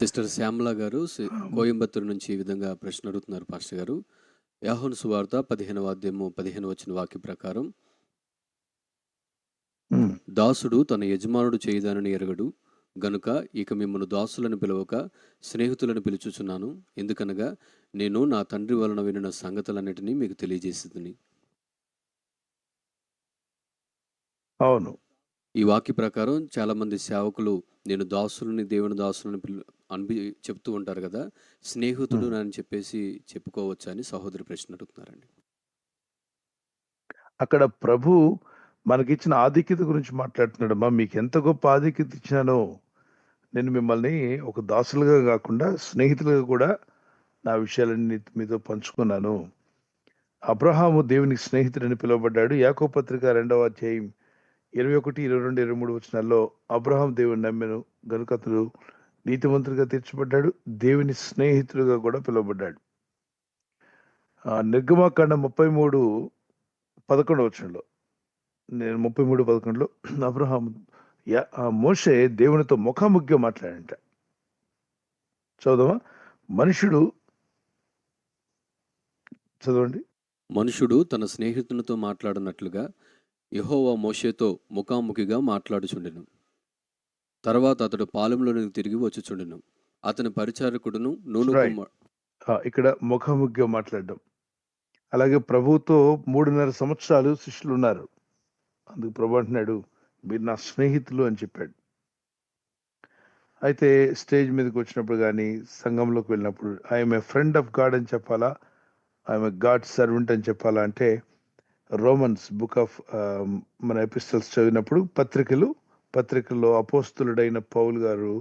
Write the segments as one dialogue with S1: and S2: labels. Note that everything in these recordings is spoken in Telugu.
S1: సిస్టర్ శ్యామల గారు కోయంబత్తూరు నుంచి ఈ విధంగా ప్రశ్న అడుగుతున్నారు పాస్టర్ గారు. యోహాను సువార్త 15వ అధ్యాయము 15 వచ్చిన వాక్య ప్రకారం, దాసుడు తన యజమానుడు చేయదానని ఎరగడు గనుక ఇక మిమ్మల్ని దాసులను పిలవక స్నేహితులను పిలుచుచున్నాను. ఎందుకనగా నేను నా తండ్రి వలన వినిన సంగతులన్నిటినీ మీకు తెలియజేసేదని.
S2: అవును.
S1: ఈ వాక్య ప్రకారం చాలా మంది సేవకులు నేను దాసులని దేవుని దాసులని చెప్తూ ఉంటారు కదా, స్నేహితుడు అని చెప్పేసి చెప్పుకోవచ్చా అని సహోదరి ప్రశ్న అడుగుతున్నారండి.
S2: అక్కడ ప్రభు మనకిచ్చిన ఆధిక్యత గురించి మాట్లాడుతున్నాడమ్మా. మీకు ఎంత గొప్ప ఆధిక్యత ఇచ్చానో, నేను మిమ్మల్ని ఒక దాసులుగా కాకుండా స్నేహితులుగా కూడా నా విషయాలన్నీ మీతో పంచుకున్నాను. అబ్రహాము దేవునికి స్నేహితుడని పిలువబడ్డాడు. యాకోబు పత్రిక 2వ అధ్యాయం 21, 22, 23 వచనాల్లో అబ్రహాం దేవుని నమ్మెను గనుక అతడు నీతిమంతుడిగా తీర్చబడ్డాడు, దేవుని స్నేహితుడిగా కూడా పిలువబడ్డాడు. నిర్గమాకాండం 33:11 వచనంలో, నేను 33:11లో అబ్రహాం మోషే దేవునితో ముఖాముఖిగా మాట్లాడంట. చదువా మనుషుడు, చదవండి.
S1: మనుషుడు తన స్నేహితునితో మాట్లాడినట్లుగా యెహోవా మోషేతో ముఖాముఖిగా మాట్లాడుచుండెను. తర్వాత అతడు పాలెంలోనికి తిరిగి వచ్చుచుండెను. అతని పరిచారకుడును నూను
S2: ఇక్కడ ముఖాముఖిగా మాట్లాడడం. అలాగే ప్రభువుతో 3.5 సంవత్సరాలు శిష్యులు ఉన్నారు. అందుకు ప్రభు అంటున్నాడు, మీరు నా స్నేహితులు అని చెప్పాడు. అయితే స్టేజ్ మీదకి వచ్చినప్పుడు కానీ సంఘంలోకి వెళ్ళినప్పుడు I'm a friend of God అని చెప్పాలా, ఐఎమ్ ఏ గాడ్ సర్వెంట్ అని చెప్పాలా అంటే, రోమన్స్ బుక్ ఆఫ్ మన ఎపిస్టల్స్ చదివినప్పుడు పత్రికల్లో అపోస్తులుడైన పౌలు గారు,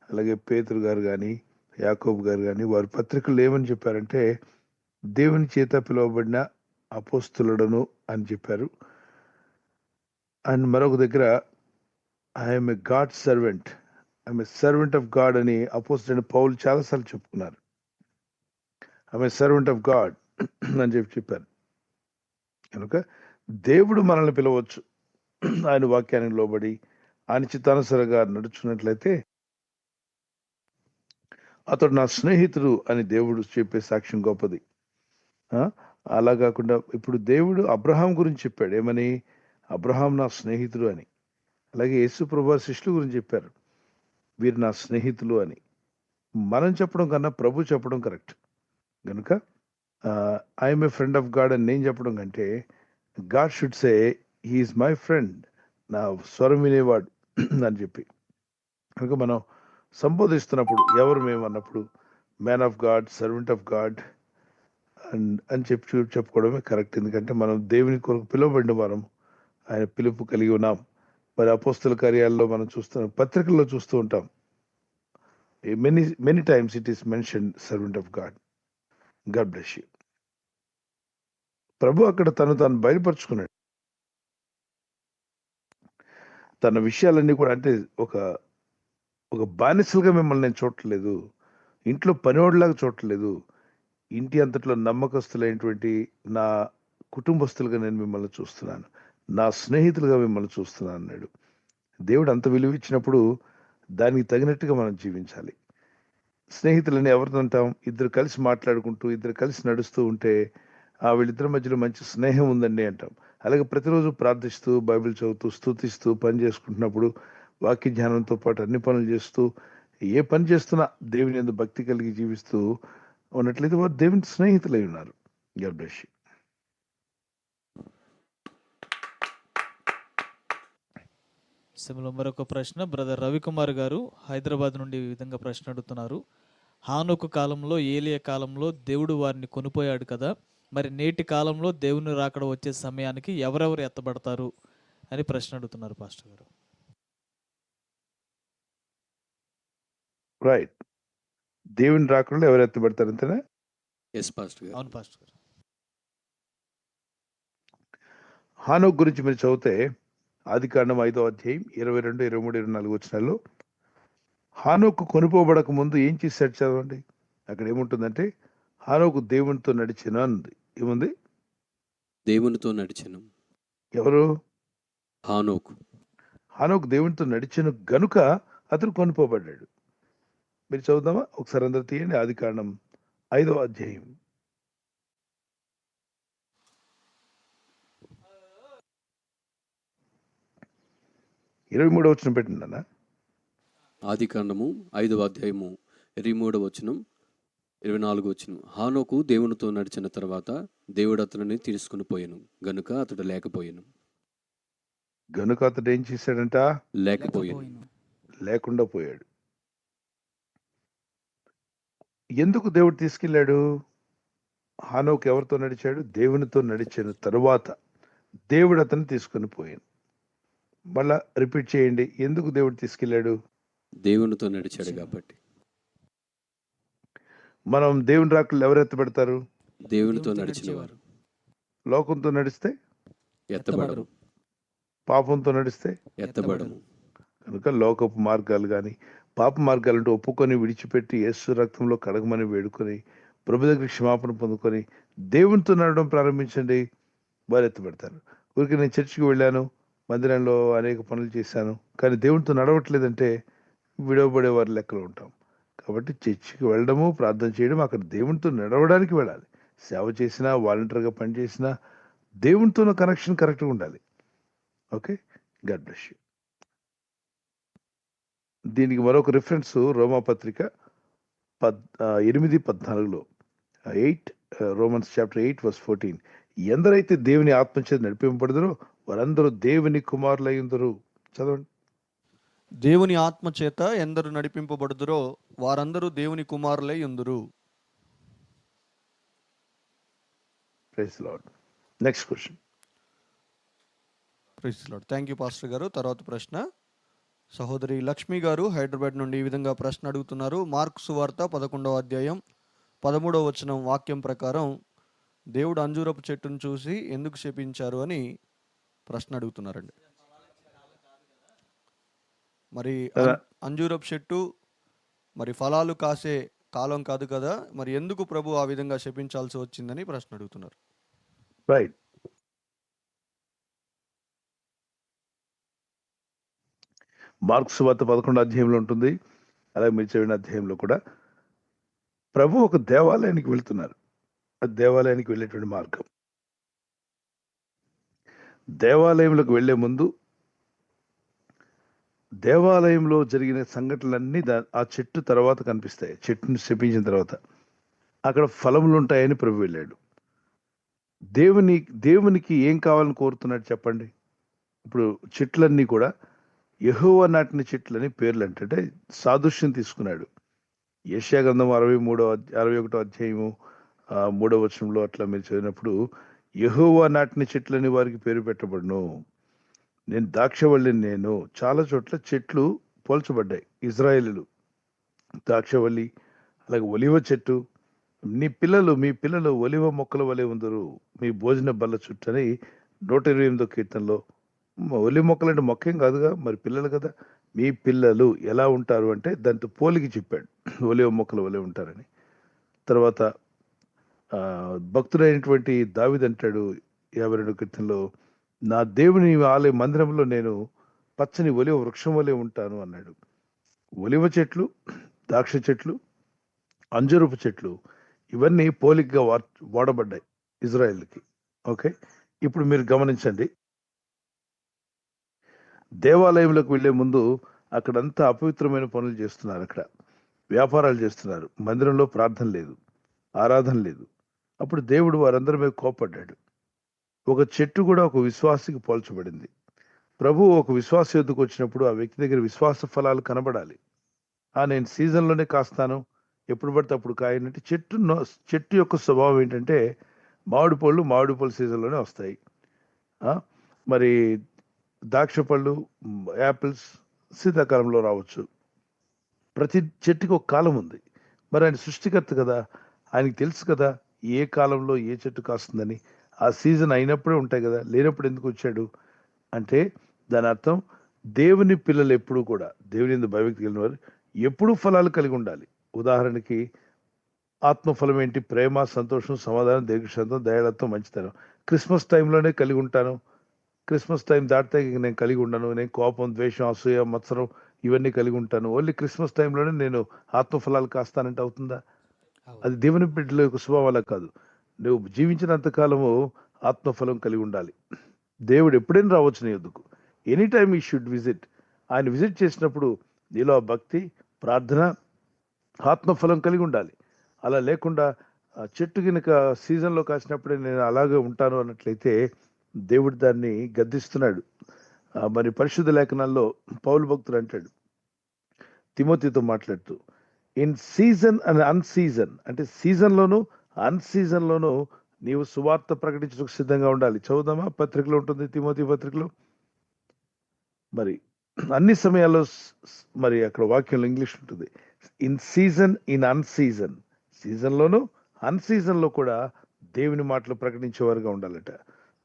S2: అలాగే పేతురు గారు కానీ యాకోబు గారు కానీ వారి పత్రికలు ఏమని చెప్పారంటే, దేవుని చేత పిలువబడిన అపోస్తులుడను అని చెప్పారు. అండ్ మరొక దగ్గర I'm a God servant, I'm a servant of God అని అపోస్తులైన పౌలు చాలాసార్లు చెప్పుకున్నారు. I'm a servant of God అని చెప్పారు. కనుక దేవుడు మనల్ని పిలవచ్చు. ఆయన వాక్యానికి లోబడి ఆయన చిత్తానుసారంగా నడుచున్నట్లయితే అతడు నా స్నేహితుడు అని దేవుడు చెప్పే సాక్ష్యం గొప్పది. అలా కాకుండా ఇప్పుడు దేవుడు అబ్రహాం గురించి చెప్పాడు, ఏమని? అబ్రహాం నా స్నేహితుడు అని. అలాగే యేసు ప్రభువు శిష్యుల గురించి చెప్పారు, వీరు నా స్నేహితులు అని. మనం చెప్పడం కన్నా ప్రభు చెప్పడం కరెక్ట్. కనుక I'm a friend of God అని నేను చెప్పడం కంటే God should say he's my friend, నా స్వరం వినేవాడు అని చెప్పి. కనుక మనం సంబోధిస్తున్నప్పుడు ఎవరు మేము అన్నప్పుడు man of God, servant of God అని చెప్పుకోవడమే కరెక్ట్. ఎందుకంటే మనం దేవుని కొరకు పిలువబడిన వారం, ఆయన పిలుపు కలిగి ఉన్నాం. మరి అపోస్తుల కార్యాల్లో మనం చూస్తున్నాం, పత్రికల్లో చూస్తూ ఉంటాం, many times it is mention servant of God. God bless you. ప్రభు అక్కడ తాను బయలుపరుచుకున్నాడు తన విషయాలన్నీ కూడా. అంటే ఒక బానిసలుగా మిమ్మల్ని నేను చూడట్లేదు, ఇంట్లో పనివాడిలాగా చూడట్లేదు, ఇంటి అంతట్లో నమ్మకస్తులైనటువంటి నా కుటుంబస్తులుగా నేను మిమ్మల్ని చూస్తున్నాను, నా స్నేహితులుగా మిమ్మల్ని చూస్తున్నాను అన్నాడు. దేవుడు అంత విలువ ఇచ్చినప్పుడు దానికి తగినట్టుగా మనం జీవించాలి. స్నేహితులని ఎవరితో అంటాం? ఇద్దరు కలిసి మాట్లాడుకుంటూ, ఇద్దరు కలిసి నడుస్తూ ఉంటే వీళ్ళిద్దరి మధ్యలో మంచి స్నేహం ఉందండి అంటాం. అలాగే ప్రతిరోజు ప్రార్థిస్తూ, బైబిల్ చదువుతూ, స్తుతిస్తూ పని చేసుకుంటున్నప్పుడు, వాక్య ధ్యానంతో పాటు అన్ని పనులు చేస్తూ, ఏ పని చేస్తున్నా దేవుని యందు భక్తి కలిగి జీవిస్తూ ఉన్నట్లయితే వారు దేవుని స్నేహితులై ఉన్నారు. God bless you.
S3: సిమ్లో మరొక ప్రశ్న, బ్రదర్ రవికుమార్ గారు హైదరాబాద్ నుండి ఈ విధంగా ప్రశ్న అడుగుతున్నారు. హానోకు కాలంలో, ఏలియా కాలంలో దేవుడు వారిని కొనిపోయాడు కదా, మరి నేటి కాలంలో దేవుని రాకడ వచ్చే సమయానికి ఎవరెవరు ఎత్తబడతారు అని ప్రశ్న అడుగుతున్నారు పాస్టర్ గారు.
S2: రైట్. దేవుని రాకడలో ఎవరు ఎత్తబడతారు అంతేనా?
S1: ఎస్ పాస్టర్ గారు.
S3: అవును పాస్టర్ గారు.
S2: హానోకు గురించి మీరు చదివితే ఆదికాండం 5వ అధ్యాయం 22, 23, 24 వచనాల్లో హానోకు కొనిపోబడక ముందు ఏం చేశాడు చదవండి. అక్కడ ఏముంటుందంటే, హానోకు దేవునితో నడిచిన అంది. ఏముంది?
S1: దేవునితో నడిచెను.
S2: ఎవరు?
S1: హానోకు.
S2: హానోకు దేవునితో నడిచిన గనుక అతను కొనిపోబడ్డాడు. మీరు చదువుదామా? ఒకసారి అందరు తీయండి. ఆదికాండం 5వ అధ్యాయం. 23వ వచనం పెట్టండి అన్న.
S1: ఆది కాండము 5వ అధ్యాయము 23వ వచనం 24వ వచనం. హానోకు దేవునితో నడిచిన తర్వాత దేవుడు అతనిని తీసుకుని పోయెను గనుక అతడు లేకపోయెను.
S2: గనుక అతడు ఏం చేశాడంట?
S1: లేకపోయెను.
S2: లేకుండా పోయాడు. ఎందుకు దేవుడు తీసుకెళ్ళాడు? హానోకు ఎవరితో నడిచాడు? దేవునితో నడిచిన తరువాత దేవుడు అతన్ని తీసుకొని పోయాను. మళ్ళా రిపీట్ చేయండి. ఎందుకు దేవుడు తీసుకెళ్ళాడు?
S1: దేవునితో నడిచాడు కాబట్టి.
S2: మనం దేవుని రాకలు ఎవరు ఎత్తబెడతారు?
S1: దేవునితో నడిచిన వారు
S2: లోకంతో నడిస్తే
S1: ఎత్తబడరు,
S2: పాపంతో నడిస్తే
S1: ఎత్తబడము.
S2: కనుక లోకపు మార్గాలు కానీ పాప మార్గాలంటూ ఒప్పుకొని విడిచిపెట్టి యేసు రక్తంలో కడగమని వేడుకొని ప్రభు దగ్గర క్షమాపణ పొందుకొని దేవునితో నడవడం ప్రారంభించండి. వారు ఎత్తబెడతారు. ఊరికి నేను చర్చికి వెళ్ళాను, మందిరంలో అనేక పనులు చేశాను, కానీ దేవునితో నడవట్లేదంటే విడవబడే వారి లెక్కలో ఉంటాం. కాబట్టి చర్చికి వెళ్ళడము, ప్రార్థన చేయడం, అక్కడ దేవునితో నడవడానికి వెళ్ళాలి. సేవ చేసినా, వాలంటీర్గా పనిచేసినా దేవునితో ఉన్న కనెక్షన్ కరెక్ట్గా ఉండాలి. Okay, God bless you. దీనికి మరొక రిఫరెన్స్ రోమాపత్రిక 8:14 రోమన్స్ చాప్టర్ 8:14. ఎందరైతే దేవుని ఆత్మచేత నడిపింపబడదురో వారందరూ దేవుని కుమారులయ్యుందరు. చదవండి.
S4: దేవుని ఆత్మ చేత ఎందరు నడిపింపబడుదురో వారందరూ దేవుని కుమారులై ఉందురు.
S2: Praise Lord. Next question.
S4: Praise Lord. Thank you pastor గారు. తర్వాత ప్రశ్న సహోదరి లక్ష్మి గారు హైదరాబాద్ నుండి ఈ విధంగా ప్రశ్న అడుగుతున్నారు. మార్కు సువార్త 11వ అధ్యాయం 13వ వచనం వాక్యం ప్రకారం దేవుడు అంజూరపు చెట్టును చూసి ఎందుకు శపించారు అని ప్రశ్న అడుగుతున్నారండి. మరి అంజూరపు చెట్టు మరి ఫలాలు కాసే కాలం కాదు కదా, మరి ఎందుకు ప్రభు ఆ విధంగా శపించాల్సి వచ్చిందని ప్రశ్న అడుగుతున్నారు.
S2: రైట్. మార్కు సువార్త 11వ అధ్యాయంలో ఉంటుంది. అలాగే మీరు చదివిన అధ్యాయంలో కూడా ప్రభు ఒక దేవాలయానికి వెళ్తున్నారు. ఆ దేవాలయానికి వెళ్ళేటువంటి మార్గం. దేవాలయంలోకి వెళ్లే ముందు దేవాలయంలో జరిగిన సంఘటనలన్నీ ఆ చెట్టు తర్వాత కనిపిస్తాయి. చెట్టును శపించిన తర్వాత అక్కడ ఫలములు ఉంటాయని ప్రభు వెళ్ళాడు. దేవునికి ఏం కావాలని కోరుతున్నాడు చెప్పండి. ఇప్పుడు చెట్లన్నీ కూడా యెహోవా నాటిన చెట్లని పేర్లు అంటే సాదృశ్యం తీసుకున్నాడు. యెషయా గ్రంథం 61వ అధ్యాయము 3వ వచనంలో అట్లా మీరు చదివినప్పుడు యెహోవా నాటిన చెట్లని వారికి పేరు పెట్టబడును. నేను ద్రాక్షవల్లిని. నేను చాలా చోట్ల చెట్లు పోల్చబడ్డాయి. ఇజ్రాయేలీలు ద్రాక్షవల్లి, అలాగే ఒలివ చెట్టు. మీ పిల్లలు ఒలివ మొక్కల వలె ఉందరు మీ భోజన బల్ల చుట్టని 128వ కీర్తనలో. ఒలివ మొక్కలు అంటే మొక్కేం కాదుగా, మరి పిల్లలు కదా. మీ పిల్లలు ఎలా ఉంటారు అంటే దాంతో పోలికి చెప్పాడు, ఒలివ మొక్కల వలె ఉంటారని. తర్వాత భక్తుడైనటువంటి దావీదు అంటాడు 52వ కీర్తనలో, నా దేవుని ఆలయ మందిరంలో నేను పచ్చని ఒలివ వృక్షం వలె ఉంటాను అన్నాడు. ఒలివ చెట్లు, ద్రాక్ష చెట్లు, అంజూరపు చెట్లు ఇవన్నీ పోలికగా వాడబడ్డాయి ఇజ్రాయెల్కి. ఓకే, ఇప్పుడు మీరు గమనించండి. దేవాలయంలోకి వెళ్లే ముందు అక్కడంతా అపవిత్రమైన పనులు చేస్తున్నారు. అక్కడ వ్యాపారాలు చేస్తున్నారు. మందిరంలో ప్రార్థన లేదు, ఆరాధన లేదు. అప్పుడు దేవుడు వారందరి మీద కోపడ్డాడు. ఒక చెట్టు కూడా ఒక విశ్వాసికి పోల్చబడింది. ప్రభు ఒక విశ్వాస యొద్దకు వచ్చినప్పుడు ఆ వ్యక్తి దగ్గర విశ్వాస ఫలాలు కనబడాలి. నేను సీజన్లోనే కాస్తాను, ఎప్పుడు పడితే అప్పుడు కాయనంటే చెట్టు యొక్క స్వభావం ఏంటంటే మామిడి పళ్ళు సీజన్లోనే వస్తాయి. మరి ద్రాక్ష పళ్ళు, యాపిల్స్ శీతాకాలంలో రావచ్చు. ప్రతి చెట్టుకి ఒక కాలం ఉంది. మరి ఆయన సృష్టికర్త కదా, ఆయనకి తెలుసు కదా ఏ కాలంలో ఏ చెట్టు కాస్తుందని. ఆ సీజన్ అయినప్పుడే ఉంటాయి కదా, లేనప్పుడు ఎందుకు వచ్చాడు అంటే దాని అర్థం దేవుని పిల్లలు ఎప్పుడు కూడా, దేవుని యందు భయభక్తి కలిగిన వారు ఎప్పుడూ ఫలాలు కలిగి ఉండాలి. ఉదాహరణకి ఆత్మఫలం ఏంటి? ప్రేమ, సంతోషం, సమాధానం, దీర్ఘశాంతం, దయాళత్వం, మంచితనం. క్రిస్మస్ టైంలోనే కలిగి ఉంటాను. క్రిస్మస్ టైం దాటితే నేను కలిగి ఉండను. నేను కోపం, ద్వేషం, అసూయ, మత్సరం ఇవన్నీ కలిగి ఉంటాను. ఓన్లీ క్రిస్మస్ టైంలోనే నేను ఆత్మఫలాలు కాస్తానంటే అవుతుందా? అది దేవుని బిడ్డల యొక్క స్వభావాల కాదు. నువ్వు జీవించినంత కాలము ఆత్మఫలం కలిగి ఉండాలి. దేవుడు ఎప్పుడైనా రావచ్చు నీ యొద్దకు. ఎనీ టైమ్ ఈ షుడ్ విజిట్. ఆయన విజిట్ చేసినప్పుడు నీలో ఆ భక్తి, ప్రార్థన, ఆత్మఫలం కలిగి ఉండాలి. అలా లేకుండా చెట్టు గినక సీజన్లో కాసినప్పుడే నేను అలాగే ఉంటాను అన్నట్లయితే దేవుడు దాన్ని గద్దిస్తున్నాడు. మరి పరిశుద్ధ లేఖనాల్లో పౌలు భక్తుడు అంటాడు తిమోతితో మాట్లాడుతూ, in season and an season, అంటే సీజన్లోను అన్ సీజన్లోను నీవు సువార్త ప్రకటించడానికి సిద్ధంగా ఉండాలి. చదువుదామా? పత్రికలో ఉంటుంది, తిమోతి పత్రికలో. మరి అన్ని సమయాల్లో మరి అక్కడ వాక్యంలో ఇంగ్లీష్ ఉంటుంది. In season, in un season, సీజన్లోను అన్ సీజన్లో కూడా దేవుని మాటలు ప్రకటించేవారుగా ఉండాలట.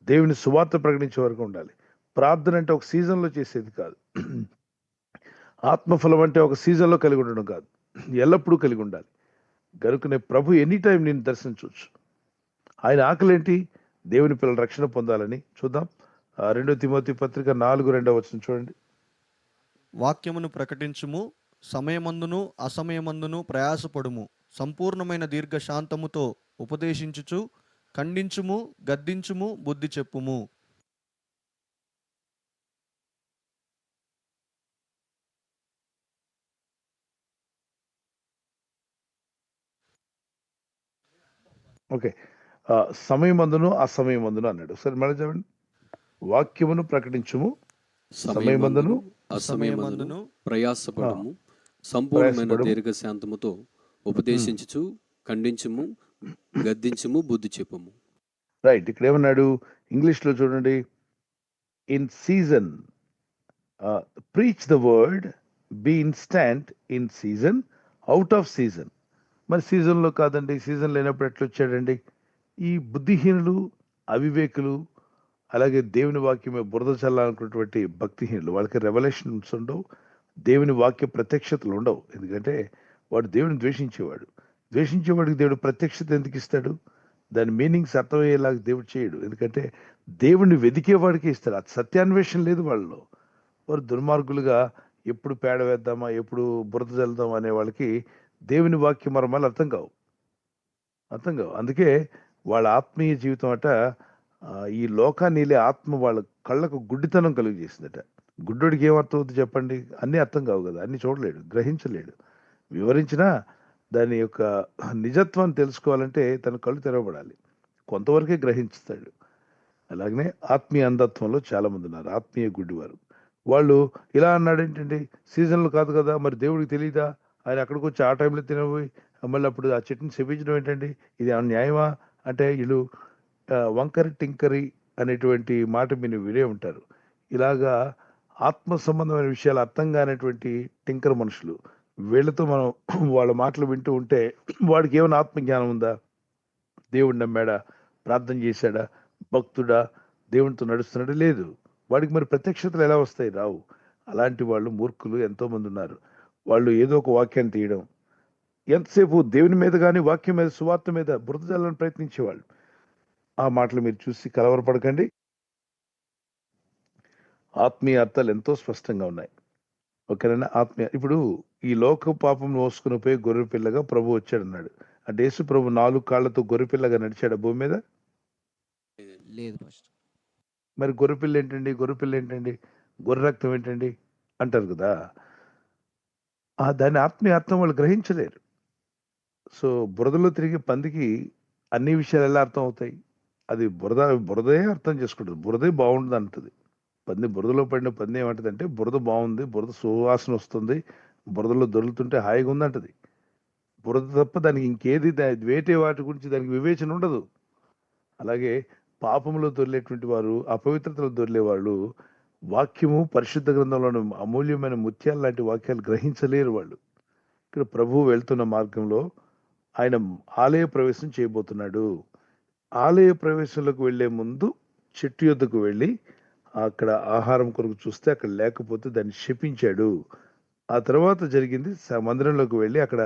S2: దేవుని సువార్త ప్రకటించేవారుగా ఉండాలి. ప్రార్థన అంటే ఒక సీజన్లో చేసేది కాదు. ఆత్మఫలం అంటే ఒక సీజన్లో కలిగి ఉండడం కాదు, ఎల్లప్పుడూ కలిగి ఉండాలి. గనుకనే ప్రభు ఎనీ టైం నేను దర్శించవచ్చు. ఆయన ఆకలేంటి? దేవుని పిల్లల రక్షణ పొందాలని. చూద్దాం 2 తిమోతి పత్రిక 4:2 చూడండి.
S4: వాక్యమును ప్రకటించుము, సమయమందును అసమయమందును ప్రయాసపడుము, సంపూర్ణమైన దీర్ఘశాంతముతో ఉపదేశించుచు ఖండించుము, గద్దించుము, బుద్ధి చెప్పుము.
S2: ఓకే, సమయమందును అసమయమందును అన్నాడు. ఒకసారి మళ్ళీ చెప్పండి. వాక్యమును ప్రకటించుము, సమయమందును
S1: అసమయమందును ప్రయాసపడము, సంపూర్ణమైన
S2: ప్రయాసపడుము.
S1: దీర్ఘశాంతముతో ఉపదేశించుచు ఖండించుము, గద్దించుము, బుద్ధి చెప్పుము.
S2: రైట్. ఇక్కడ ఏమన్నాడు? ఇంగ్లీష్లో చూడండి. In season preach the word, be instant in season, out of season. మరి సీజన్లో కాదండి, సీజన్ లేనప్పుడు ఎట్లా వచ్చాడండి? ఈ బుద్ధిహీనులు, అవివేకులు, అలాగే దేవుని వాక్యమే బురద చల్లాలనుకున్నటువంటి భక్తిహీనులు, వాళ్ళకి రెవల్యూషన్స్ ఉండవు, దేవుని వాక్య ప్రత్యక్షతలు ఉండవు. ఎందుకంటే వాడు దేవుని ద్వేషించేవాడు. ద్వేషించేవాడికి దేవుడు ప్రత్యక్షత ఎందుకు ఇస్తాడు? దాని మీనింగ్స్ అర్థమయ్యేలాగా దేవుడు చేయడు. ఎందుకంటే దేవుణ్ణి వెదికేవాడికి ఇస్తాడు. అది సత్యాన్వేషణ లేదు వాళ్ళలో. వారు దుర్మార్గులుగా ఎప్పుడు పేడ వేద్దామా, ఎప్పుడు బురద చల్లుదామా అనే వాళ్ళకి దేవుని వాక్య మర్మాలు అర్థం కావు. అందుకే వాళ్ళ ఆత్మీయ జీవితం అట ఈ లోకాన్ని ఆత్మ వాళ్ళ కళ్ళకు గుడ్డితనం కలుగు చేసిందట. గుడ్డోడికి ఏమర్థం అవుతుంది చెప్పండి? అన్నీ అర్థం కావు కదా, అన్నీ చూడలేడు, గ్రహించలేడు. వివరించినా దాని యొక్క నిజత్వాన్ని తెలుసుకోవాలంటే తన కళ్ళు తెరవబడాలి. కొంతవరకే గ్రహించుతాడు. అలాగనే ఆత్మీయ అంధత్వంలో చాలా మంది ఉన్నారు, ఆత్మీయ గుడ్డివారు. వాళ్ళు ఇలా అన్నాడు ఏంటండి, సీజన్లు కాదు కదా, మరి దేవుడికి తెలియదా? ఆయన అక్కడికి వచ్చి ఆ టైంలో తినబోయి మళ్ళీ అప్పుడు ఆ చెట్టుని శపించడం ఏంటండి? ఇది ఏమన్నా న్యాయమా? అంటే వీళ్ళు వంకరి టింకరి అనేటువంటి మాట మీరు వినే ఉంటారు. ఇలాగా ఆత్మ సంబంధమైన విషయాలు అర్థం కానటువంటి టింకర్ మనుషులు. వీళ్ళతో మనం వాళ్ళ మాటలు వింటూ ఉంటే వాడికి ఏమైనా ఆత్మజ్ఞానం ఉందా? దేవుడిని నమ్మాడా? ప్రార్థన చేశాడా? భక్తుడా? దేవునితో నడుస్తున్నాడా? లేదు. వాడికి మరి ప్రత్యక్షతలు ఎలా వస్తాయి? రావు. అలాంటి వాళ్ళు మూర్ఖులు ఎంతోమంది ఉన్నారు. వాళ్ళు ఏదో ఒక వాక్యాన్ని తీయడం, ఎంతసేపు దేవుని మీద కానీ వాక్యం మీద, సువార్త మీద బురద జల్లని ప్రయత్నించేవాళ్ళు. ఆ మాటలు మీరు చూసి కలవరపడకండి. ఆత్మీయ అర్థాలు ఎంతో స్పష్టంగా ఉన్నాయి. ఓకేనా? ఆత్మీయ ఇప్పుడు ఈ లోక పాపం మోసుకుని పోయి గొర్రె పిల్లగా ప్రభు వచ్చాడు అన్నాడు. అంటే యేసు ప్రభు 4 కాళ్లతో గొర్రె పిల్లగా నడిచాడు భూమి మీద?
S5: లేదు పాస్టర్.
S2: మరి గొర్రెపిల్ల ఏంటండి? గొర్రెపిల్ల ఏంటండి? గొర్రె రక్తం ఏంటండి అంటారు కదా. దాని ఆత్మీయ అర్థం వాళ్ళు గ్రహించలేరు. సో బురదలో తిరిగే పందికి అన్ని విషయాలు ఎలా అర్థం అవుతాయి? అది బురదే అర్థం చేసుకుంటుంది. బురదే బాగుంటుంది అంటుంది. పంది బురదలో పడిన పంది ఏమంటుంది అంటే, బురద బాగుంది, బురద సువాసన వస్తుంది, బురదలో దొరుకుతుంటే హాయిగా ఉందంటది. బురద తప్ప దానికి ఇంకేది వేటే వాటి గురించి దానికి వివేచన ఉండదు. అలాగే పాపంలో దొరిలేటువంటి వారు, అపవిత్రతలో దొరిలే వాళ్ళు వాక్యము, పరిశుద్ధ గ్రంథంలోని అమూల్యమైన ముత్యాలు లాంటి వాక్యాలు గ్రహించలేరు వాళ్ళు. ఇక్కడ ప్రభువు వెళ్తున్న మార్గంలో ఆయన ఆలయ ప్రవేశం చేయబోతున్నాడు. ఆలయ ప్రవేశంలోకి వెళ్లే ముందు చెట్టు యొద్దకు వెళ్ళి అక్కడ ఆహారం కొరకు చూస్తే అక్కడ లేకపోతే దాన్ని శపించాడు. ఆ తర్వాత జరిగింది, మందిరంలోకి వెళ్ళి అక్కడ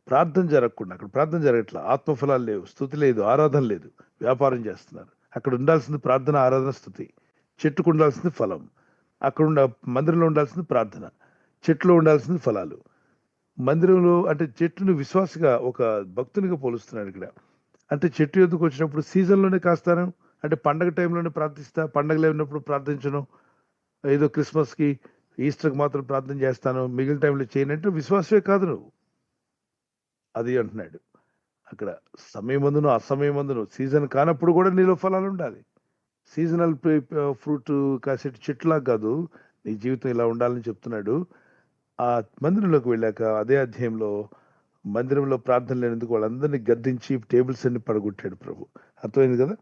S2: ప్రార్థన జరగకుండా, అక్కడ ప్రార్థన జరగట్లా, ఆత్మఫలాలు లేవు, స్తుతి లేదు, ఆరాధన లేదు, వ్యాపారం చేస్తున్నారు. అక్కడ ఉండాల్సింది ప్రార్థన, ఆరాధన, స్తుతి. చెట్టుకు ఉండాల్సింది ఫలం. అక్కడ మందిరంలో ఉండాల్సింది ప్రార్థన. చెట్టులో ఉండాల్సింది ఫలాలు. మందిరంలో అంటే చెట్టును విశ్వాసగా ఒక భక్తునిగా పోలుస్తున్నాడు ఇక్కడ. అంటే చెట్టు యొద్దకు వచ్చినప్పుడు సీజన్‌లోనే కాస్తాను. అంటే పండగ టైంలోనే ప్రార్థిస్తా. పండగలు లేనప్పుడు ప్రార్థించను. ఏదో క్రిస్మస్‌కి, ఈస్టర్‌కి మాత్రం ప్రార్థన చేస్తాను. మిగిలిన టైంలో చేయనంటే విశ్వాసమే కాదు నువ్వు. అది అంటున్నాడు. అక్కడ సమయమందును, అసమయమందును సీజన్ కానప్పుడు కూడా నీలో ఫలాలుండాలి. సీజనల్ ఫ్రూట్ కాసే చెట్టులాగా కాదు. నీ జీవితం ఇలా ఉండాలని చెప్తున్నాడు. ఆ మందిరంలోకి వెళ్ళాక అదే అధ్యాయంలో మందిరంలో ప్రార్థన లేనందుకు వాళ్ళందరినీ గద్దించి టేబుల్స్ అన్ని పడగొట్టాడు ప్రభు. అర్థమైంది కదా?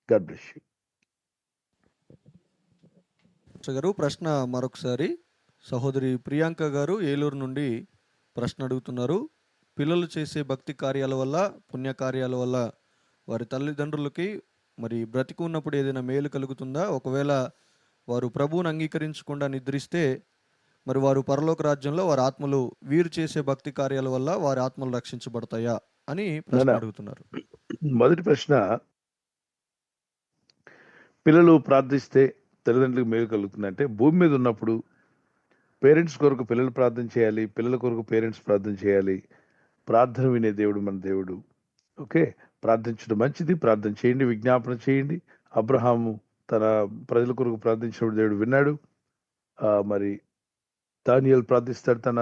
S2: God bless you.
S4: పాస్టర్ గారు ప్రశ్న మరొకసారి సహోదరి ప్రియాంక గారు ఏలూరు నుండి ప్రశ్న అడుగుతున్నారు. పిల్లలు చేసే భక్తి కార్యాల వల్ల, పుణ్య కార్యాల వల్ల వారి తల్లిదండ్రులకి మరి బ్రతికి ఉన్నప్పుడు ఏదైనా మేలు కలుగుతుందా? ఒకవేళ వారు ప్రభువుని అంగీకరించకుండా నిద్రిస్తే మరి వారు పరలోక రాజ్యంలో వారి ఆత్మలు వీరు చేసే భక్తి కార్యాల వల్ల వారి ఆత్మలు రక్షించబడతాయా అని ప్రశ్న
S2: నాన్న,
S4: అడుగుతున్నారు.
S2: మొదటి ప్రశ్న, పిల్లలు ప్రార్థిస్తే తల్లిదండ్రులకు మేలు కలుగుతుందంటే భూమి మీద ఉన్నప్పుడు పేరెంట్స్ కొరకు పిల్లలు ప్రార్థన చేయాలి. పిల్లల కొరకు పేరెంట్స్ ప్రార్థన చేయాలి. ప్రార్థన వినే దేవుడు మన దేవుడు. ఓకే, ప్రార్థించడం మంచిది. ప్రార్థన చేయండి, విజ్ఞాపన చేయండి. అబ్రహాము తన ప్రజల కొరకు ప్రార్థించినప్పుడు దేవుడు విన్నాడు. మరి దానియేలు ప్రార్థిస్తాడు తన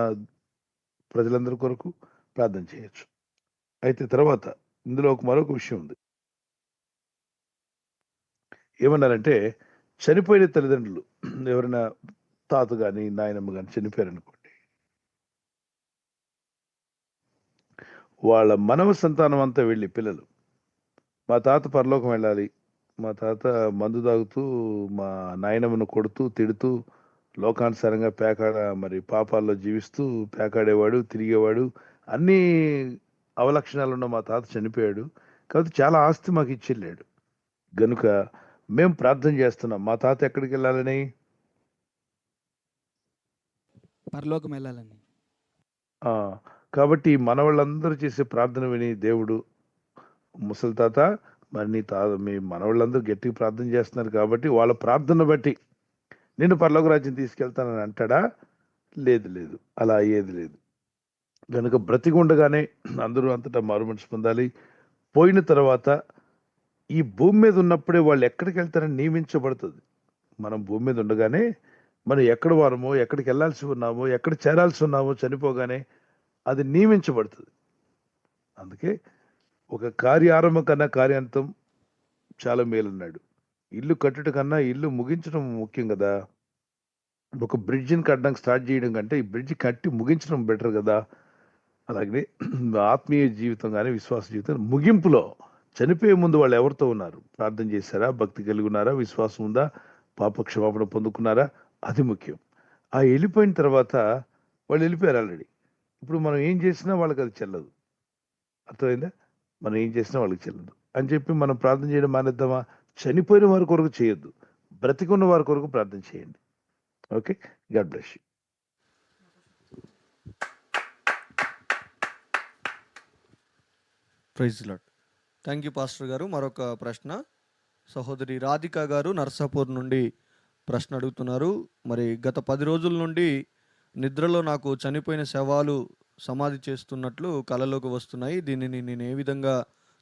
S2: ప్రజలందరి కొరకు. ప్రార్థన చేయొచ్చు. అయితే తర్వాత ఇందులో మరొక విషయం ఉంది. ఏమన్నారంటే చనిపోయిన తల్లిదండ్రులు ఎవరైనా తాత కానీ నాయనమ్మ కానీ చనిపోయారు అనుకోండి, వాళ్ళ మనవ సంతానం అంతా వెళ్ళి పిల్లలు, మా తాత పరలోకం వెళ్ళాలి, మా తాత మందు తాగుతూ మా నాయనమ్మను కొడుతూ తిడుతూ లోకానుసారంగా మరి పాపాల్లో జీవిస్తూ పేకాడేవాడు, తిరిగేవాడు, అన్ని అవలక్షణాలు ఉన్న మా తాత చనిపోయాడు, కాబట్టి చాలా ఆస్తి మాకు ఇచ్చెళ్ళాడు, గనుక మేము ప్రార్థన చేస్తున్నాం మా తాత ఎక్కడికి వెళ్ళాలని.
S5: పరలోకం వెళ్ళాలని.
S2: ఆ, కాబట్టి మనవాళ్ళందరూ చేసే ప్రార్థన విని దేవుడు, ముసలి తాత మరి నీ మీ మనవాళ్ళందరూ గట్టిగా ప్రార్థన చేస్తున్నారు కాబట్టి వాళ్ళ ప్రార్థన బట్టి నిన్ను పరలోక రాజ్యం తీసుకెళ్తానని అంటాడా? లేదు లేదు, అలా అయ్యేది లేదు. కనుక బ్రతికి ఉండగానే అందరూ అంతటా మారు మనసు పొందాలి. పోయిన తర్వాత ఈ భూమి మీద ఉన్నప్పుడే వాళ్ళు ఎక్కడికి వెళ్తారని నియమించబడుతుంది. మనం భూమి మీద ఉండగానే మనం ఎక్కడ వారమో, ఎక్కడికి వెళ్ళాల్సి ఉన్నామో, ఎక్కడ చేరాల్సి ఉన్నామో చనిపోగానే అది నియమించబడుతుంది. అందుకే ఒక కార్యారంభం కన్నా కార్యాంతం చాలా మేలున్నాడు. ఇల్లు కట్టుట కన్నా ఇల్లు ముగించడం ముఖ్యం కదా. ఒక బ్రిడ్జిని కట్టడానికి స్టార్ట్ చేయడం కంటే ఈ బ్రిడ్జి కట్టి ముగించడం బెటర్ కదా. అలాగే ఆత్మీయ జీవితం కానీ విశ్వాస జీవితం ముగింపులో చనిపోయే ముందు వాళ్ళు ఎవరితో ఉన్నారు? ప్రార్థన చేశారా? భక్తి కలిగి ఉన్నారా? విశ్వాసం ఉందా? పాప క్షమాపణ పొందుకున్నారా? అది ముఖ్యం. ఆ వెళ్ళిపోయిన తర్వాత వాళ్ళు వెళ్ళిపోయారు ఆల్రెడీ. ఇప్పుడు మనం ఏం చేసినా వాళ్ళకి అది చెల్లదు. అర్థమైందా? మనం ఏం చేసినా వాళ్ళకి చెల్లదు అని చెప్పి మనం ప్రార్థన చేయడం మానేద్దామా? చనిపోయిన వారి కొరకు చేయొద్దు, బ్రతికున్న వారి కొరకు ప్రార్థన చేయండి. Okay, God bless you.
S4: Praise Lord. Thank you pastor గారు. మరొక ప్రశ్న సహోదరి రాధిక గారు నర్సాపూర్ నుండి ప్రశ్న అడుగుతున్నారు. మరి గత 10 రోజుల నుండి నిద్రలో నాకు చనిపోయిన శవాలు సమాధి చేస్తున్నట్లు కలలోకి వస్తున్నాయి. దీనిని నేను ఏ విధంగా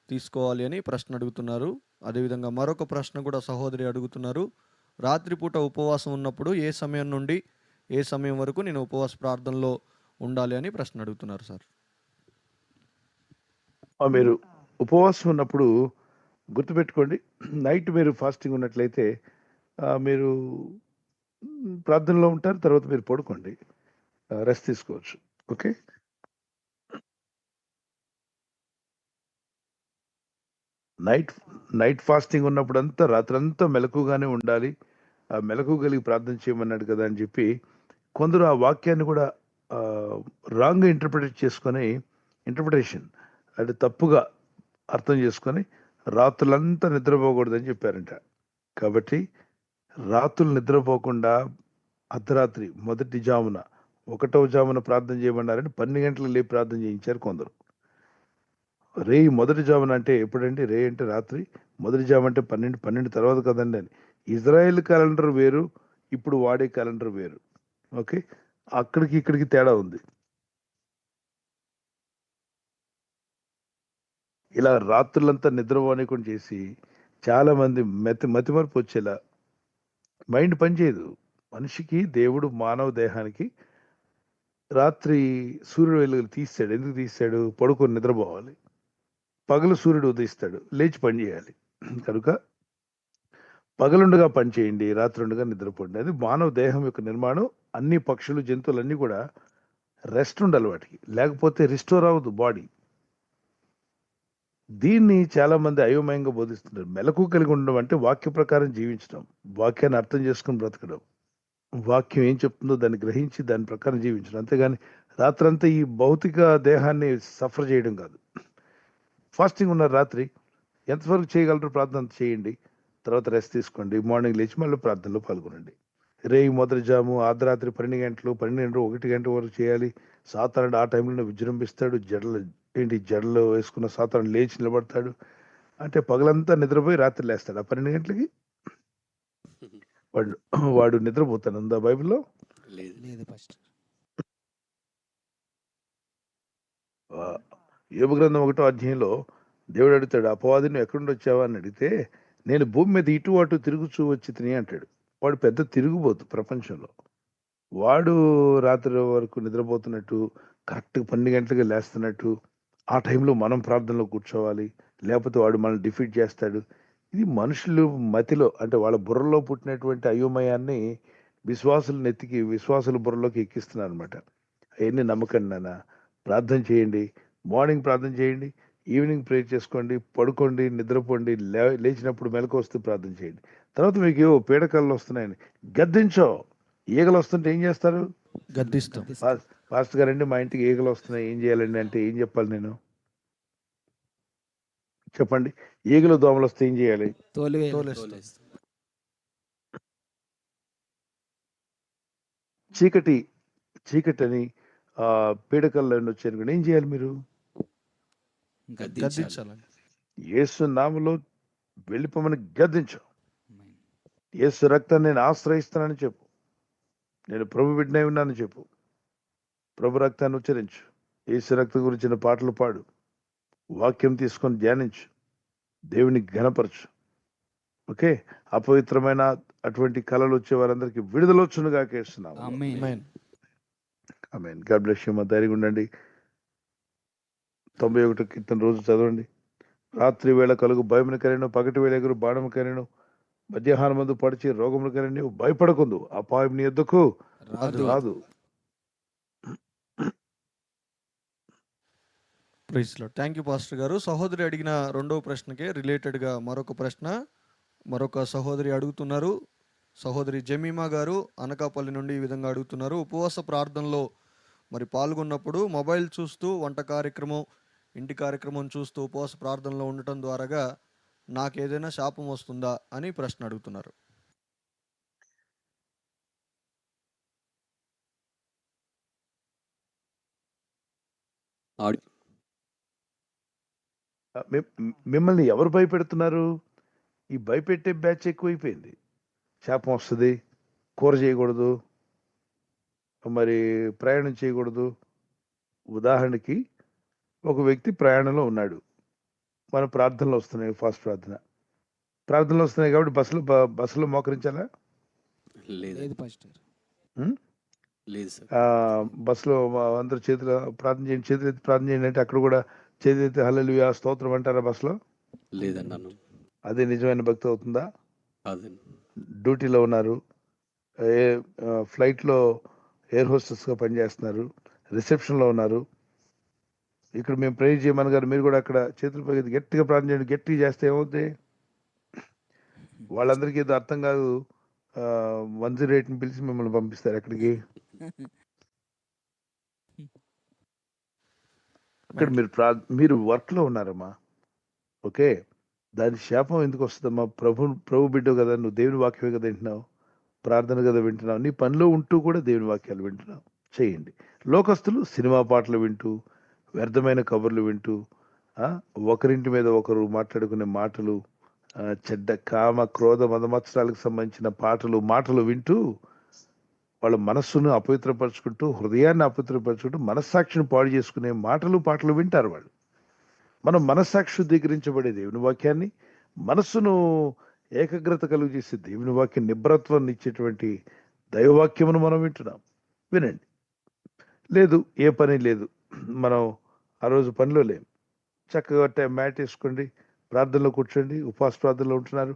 S4: తీసుకోవాలి అని ప్రశ్న అడుగుతున్నారు. అదేవిధంగా మరొక ప్రశ్న కూడా సహోదరి అడుగుతున్నారు. రాత్రిపూట ఉపవాసం ఉన్నప్పుడు ఏ సమయం నుండి ఏ సమయం వరకు నేను ఉపవాస ప్రార్థనలో ఉండాలి అని ప్రశ్న అడుగుతున్నారు సార్.
S2: మీరు ఉపవాసం ఉన్నప్పుడు గుర్తుపెట్టుకోండి, నైట్ మీరు ఫాస్టింగ్ ఉన్నట్లయితే మీరు ప్రార్థనలో ఉంటారు, తర్వాత మీరు పడుకోండి, రెస్ట్ తీసుకోవచ్చు. ఓకే, నైట్ ఫాస్టింగ్ ఉన్నప్పుడంతా రాత్రంతా మెలకుగానే ఉండాలి. ఆ మెలకు కలిగి ప్రార్థన చేయమన్నాడు కదా అని చెప్పి కొందరు ఆ వాక్యాన్ని కూడా రాంగ్ ఇంటర్ప్రిటేషన్ అంటే తప్పుగా అర్థం చేసుకొని రాత్రులంతా నిద్రపోకూడదని చెప్పారంట. కాబట్టి రాత్రులు నిద్రపోకుండా అర్ధరాత్రి మొదటి జామున 1వ జామున ప్రార్థన చేయమన్నారని 12 గంటలకు లేపి ప్రార్థన చేయించారు కొందరు. మొదటి జామున అంటే ఎప్పుడండి? అంటే రాత్రి. మొదటి జాము అంటే 12 తర్వాత కదండి అని. ఇజ్రాయెల్ క్యాలెండర్ వేరు, ఇప్పుడు వాడే క్యాలెండర్ వేరు. ఓకే, అక్కడికి ఇక్కడికి తేడా ఉంది. ఇలా రాత్రులంతా నిద్రపోనీకుండా చేసి చాలా మంది మతిమరుపు వచ్చేలా మైండ్ పనిచేయదు. మనిషికి దేవుడు మానవ దేహానికి రాత్రి సూర్యుడు వెలుగులు తీస్తాడు. ఎందుకు తీస్తాడు? పడుకొని నిద్రపోవాలి. పగలు సూర్యుడు ఉదయిస్తాడు, లేచి పని చేయాలి. కనుక పగలుండగా పని చేయండి, రాత్రుండగా నిద్రపోండి. అది మానవ దేహం యొక్క నిర్మాణం. అన్ని పక్షులు, జంతువులన్నీ కూడా రెస్ట్ ఉండాలి వాటికి, లేకపోతే రిస్టోర్ అవ్వదు బాడీ. దీన్ని చాలా మంది అయోమయంగా బోధిస్తున్నారు. మెలకు కలిగి ఉండడం అంటే వాక్య ప్రకారం జీవించడం, వాక్యాన్ని అర్థం చేసుకుని బ్రతకడం, వాక్యం ఏం చెప్తుందో దాన్ని గ్రహించి దాని ప్రకారం జీవించడం. అంతేగాని రాత్రంతా ఈ భౌతిక దేహాన్ని సఫర్ చేయడం కాదు. ఫాస్టింగ్ ఉన్నారు రాత్రి, ఎంతవరకు చేయగలరు ప్రార్థన అంత చేయండి, తర్వాత రెస్ట్ తీసుకోండి, మార్నింగ్ లేచి మళ్ళీ ప్రార్థనలో పాల్గొనండి. రేయి మొదటి జాము అర్ధరాత్రి 12 గంటలు 1 గంట వరకు చేయాలి. సాతానుడు ఆ టైంలో విజృంభిస్తాడు. జడలు వేసుకున్న సాతానుడు లేచి నిలబడతాడు. అంటే పగలంతా నిద్రపోయి రాత్రి లేస్తాడు. ఆ 12 గంటలకి వాడు వాడు నిద్రపోతాడు. ఉందా బైబిల్లో?
S1: లేదు.
S5: లేదు పాస్టర్.
S2: యోబు గ్రంథం 1వ అధ్యాయంలో దేవుడు అడుగుతాడు, అపవాదిని ఎక్కడుండి వచ్చావా అని అడిగితే, నేను భూమి మీద ఇటు అటు తిరుగుచూ వచ్చి తిని అంటాడు. వాడు పెద్ద తిరుగుబోతు ప్రపంచంలో. వాడు రాత్రి వరకు నిద్రపోతున్నట్టు, కరెక్ట్ 12 గంటలకు లేస్తున్నట్టు, ఆ టైంలో మనం ప్రార్థనలో కూర్చోవాలి, లేకపోతే వాడు మనల్ని డిఫీట్ చేస్తాడు. ఇది మనుషులు మతిలో, అంటే వాళ్ళ బుర్రలో పుట్టినటువంటి అయోమయాన్ని విశ్వాసుల బుర్రలోకి ఎక్కిస్తున్నారు అనమాట. అవన్నీ నమ్మకండి నాన్న. ప్రార్థన చేయండి, మార్నింగ్ ప్రార్థన చేయండి, ఈవినింగ్ ప్రేయర్ చేసుకోండి, పడుకోండి, నిద్రపోండి, లేచినప్పుడు మెలకు వస్తూ ప్రార్థన చేయండి. తర్వాత మీకు ఏవో పీడకలు వస్తున్నాయని గద్దించో. ఈగలు వస్తుంటే ఏం చేస్తారు?
S4: గద్దిస్తాం.
S2: పాస్టర్ గారండి మా ఇంటికి ఈగలు వస్తున్నాయి, ఏం చేయాలండి అంటే ఏం చెప్పాలి నేను? చెప్పండి. ఈగలు దోమలు వస్తే ఏం చేయాలి?
S4: తోలేస్తాం.
S2: చీకటి అని పీడకల్లో వచ్చారు, ఏం చేయాలి మీరు?
S4: గద్దించాలి.
S2: యేసు నామములో వెళ్ళిపోమని గద్దించు. యేసు రక్తాన్ని నేను ఆశ్రయిస్తానని చెప్పు. నేను ప్రభు బిడ్డనై ఉన్నానని చెప్పు. ప్రభు రక్తాన్ని ఉచ్చరించు. యేసు రక్తం గురించిన పాటలు పాడు. వాక్యం తీసుకొని ధ్యానించు. దేవుని ఘనపరచు. ఓకే. అపవిత్రమైన అటువంటి కళలు వచ్చే వారందరికీ విడుదల వచ్చునుగా కేస్తున్నాము.
S5: Amen.
S2: Amen. God bless you. మా ధైర్యంగా ఉండండి. 91 కీర్తన రోజు చదవండి. రాత్రి వేళ కలుగు భయమును కరెను, పగటి వేళ ఎగురు బాణము కరెను, మధ్యాహ్నం మందు పడిచి రోగములు కరెను, నీవు భయపడకుందు, అపాయం నీ ఎద్దుకు రాదు.
S4: Praise Lord. Thank you pastor గారు. సహోదరి అడిగిన రెండవ ప్రశ్నకే రిలేటెడ్గా మరొక సహోదరి అడుగుతున్నారు. సహోదరి జమీమా గారు అనకాపల్లి నుండి ఈ విధంగా అడుగుతున్నారు. ఉపవాస ప్రార్థనలో మరి పాల్గొన్నప్పుడు మొబైల్ చూస్తూ వంట కార్యక్రమం, ఇంటి కార్యక్రమం చూస్తూ ఉపవాస ప్రార్థనలో ఉండటం ద్వారాగా నాకేదైనా శాపం వస్తుందా అని ప్రశ్న అడుగుతున్నారు.
S2: మిమ్మల్ని ఎవరు భయపెడుతున్నారు? ఈ భయపెట్టే బ్యాచ్ ఎక్కువైపోయింది. శాపం వస్తుంది, కూర చేయకూడదు, మరి ప్రయాణం చేయకూడదు. ఉదాహరణకి ఒక వ్యక్తి ప్రయాణంలో ఉన్నాడు, మన ప్రార్థనలు వస్తున్నాయి, ఫాస్ట్ ప్రార్థనలు వస్తున్నాయి కాబట్టి బస్సులో మోకరించాలా?
S5: లేదు పాస్టర్.
S1: లేదు సార్.
S2: బస్సులో అందరూ చేతులు ఎత్తి ప్రార్థన చేయండి అంటే అక్కడ కూడా చేతులు ఎత్తి హల్లెలూయా స్తోత్రం అంటారా బస్సులో?
S1: లేదన్నాను.
S2: అదే నిజమైన భక్తి అవుతుందా?
S1: కాదండి.
S2: డ్యూటీలో ఉన్నారు, ఫ్లైట్లో ఎయిర్ హోస్టెస్గా పనిచేస్తున్నారు, రిసెప్షన్లో ఉన్నారు. ఇక్కడ మేము ప్రేయర్ చేయమని గారు, మీరు కూడా అక్కడ చేతులు పైకి గట్టిగా ప్రార్థన చేయండి. గట్టిగా చేస్తే ఏమవుతుంది? వాళ్ళందరికీ ఏదో అర్థం కాదు, 108ని పిలిచి మిమ్మల్ని పంపిస్తారు ఎక్కడికి? ఇక్కడ మీరు వర్క్లో ఉన్నారమ్మా. ఓకే. దాని శాపం ఎందుకు వస్తుందమ్మా? ప్రభు బిడ్డ కదా, నువ్వు దేవుని వాక్యమే కదా వింటున్నావు, ప్రార్థన కదా వింటున్నావు, నీ పనిలో ఉంటూ కూడా దేవుని వాక్యాలు వింటున్నావు. చేయండి. లోకస్తులు సినిమా పాటలు వింటూ, వ్యర్థమైన కబుర్లు వింటూ, ఒకరింటి మీద ఒకరు మాట్లాడుకునే మాటలు, చెడ్డ కామ క్రోధ మదమత్సరాలకు సంబంధించిన మాటలు వింటూ వాళ్ళ మనస్సును అపవిత్రపరచుకుంటూ, హృదయాన్ని అపవిత్రపరచుకుంటూ, మనస్సాక్షిని పాడు చేసుకునే మాటలు పాటలు వింటారు వాళ్ళు. మనం మనస్సాక్షి శుద్ధీకరించబడే దేవుని వాక్యాన్ని, మనస్సును ఏకాగ్రత కలుగు చేసే దేవుని వాక్యం, నిబ్రత్వాన్ని ఇచ్చేటువంటి దైవవాక్యమును మనం వింటున్నాం. వినండి. లేదు, ఏ పని లేదు, మనం ఆ రోజు పనిలో లేం, చక్కగా మ్యాట్ వేసుకోండి, ప్రార్థనలో కూర్చోండి, ఉపవాస ప్రార్థనలో ఉంటున్నారు,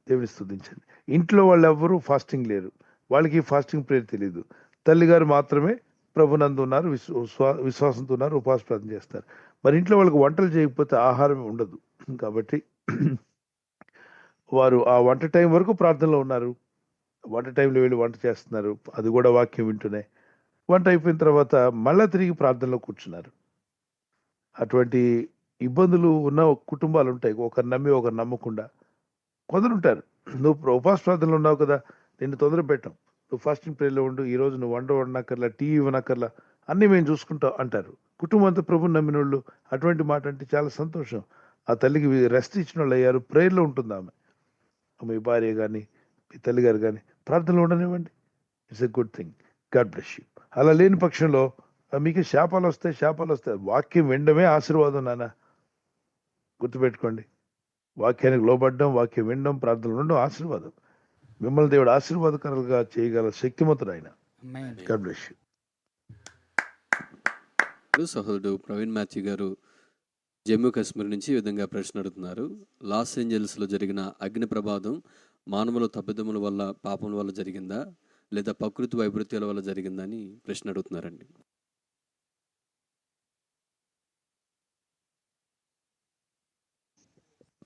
S2: దేవుని స్తుతించండి. ఇంట్లో వాళ్ళు ఎవ్వరూ ఫాస్టింగ్ లేరు, వాళ్ళకి ఫాస్టింగ్ ప్రేయర్ తెలియదు. తల్లిగారు మాత్రమే ప్రభునందు ఉన్నారు, విశ్వాసంతో ఉన్నారు, ఉపవాస ప్రార్థన చేస్తారు. మరి ఇంట్లో వాళ్ళకి వంటలు చేయకపోతే ఆహారం ఉండదు. కాబట్టి వారు ఆ వంట టైం వరకు ప్రార్థనలో ఉన్నారు, వంట టైంలో వెళ్ళి వంట చేస్తున్నారు, అది కూడా వాక్యం వింటూనే. వంట అయిపోయిన తర్వాత మళ్ళా తిరిగి ప్రార్థనలో కూర్చున్నారు. అటువంటి ఇబ్బందులు ఉన్న కుటుంబాలు ఉంటాయి, ఒకరు నమ్మి ఒకరు నమ్మకుండా. కొందరు ఉంటారు, నువ్వు ఉపవాస ప్రార్థనలో ఉన్నావు కదా, నిన్ను తొందర పెట్టాం, నువ్వు ఫాస్టింగ్ ప్రేయర్లో ఉండు, ఈ రోజు నువ్వు వండనక్కర్లా, టీ ఇవ్వనక్కర్లా, అన్నీ మేము చూసుకుంటాం అంటారు. కుటుంబం అంతా ప్రభుని నమ్మిన వాళ్ళు. అటువంటి మాట అంటే చాలా సంతోషం. ఆ తల్లికి రెస్ట్ ఇచ్చిన వాళ్ళు అయ్యారు, ప్రేయర్లో ఉంటుంది ఆమె. మీ భార్య కానీ మీ తల్లిగారు కానీ ప్రార్థనలో ఉండనివ్వండి. It's a good thing. God bless you. అలా లేని పక్షంలో మీకు శాపాలు వస్తాయి. వాక్యం వినడమే ఆశీర్వాదం నాన్న, గుర్తుపెట్టుకోండి. వాక్యానికి లోబడ్డం, వాక్యం వినడం, ప్రార్థనలు ఉండడం ఆశీర్వాదం. మిమ్మల్ని దేవుడు ఆశీర్వాదకరంగా చేయగల శక్తిమంతుడు ఆయన. God bless you.
S1: సహోదరుడు ప్రవీణ్ మాథ్యూ గారు జమ్మూ కాశ్మీర్ నుంచి ఈ విధంగా ప్రశ్న అడుగుతున్నారు. లాస్ ఏంజల్స్లో జరిగిన అగ్ని ప్రమాదం మానవుల తప్పిదముల వల్ల, పాపం వల్ల జరిగిందా, లేదా ప్రకృతి వైపరీత్యాల వల్ల జరిగిందా అని ప్రశ్న అడుగుతున్నారండి.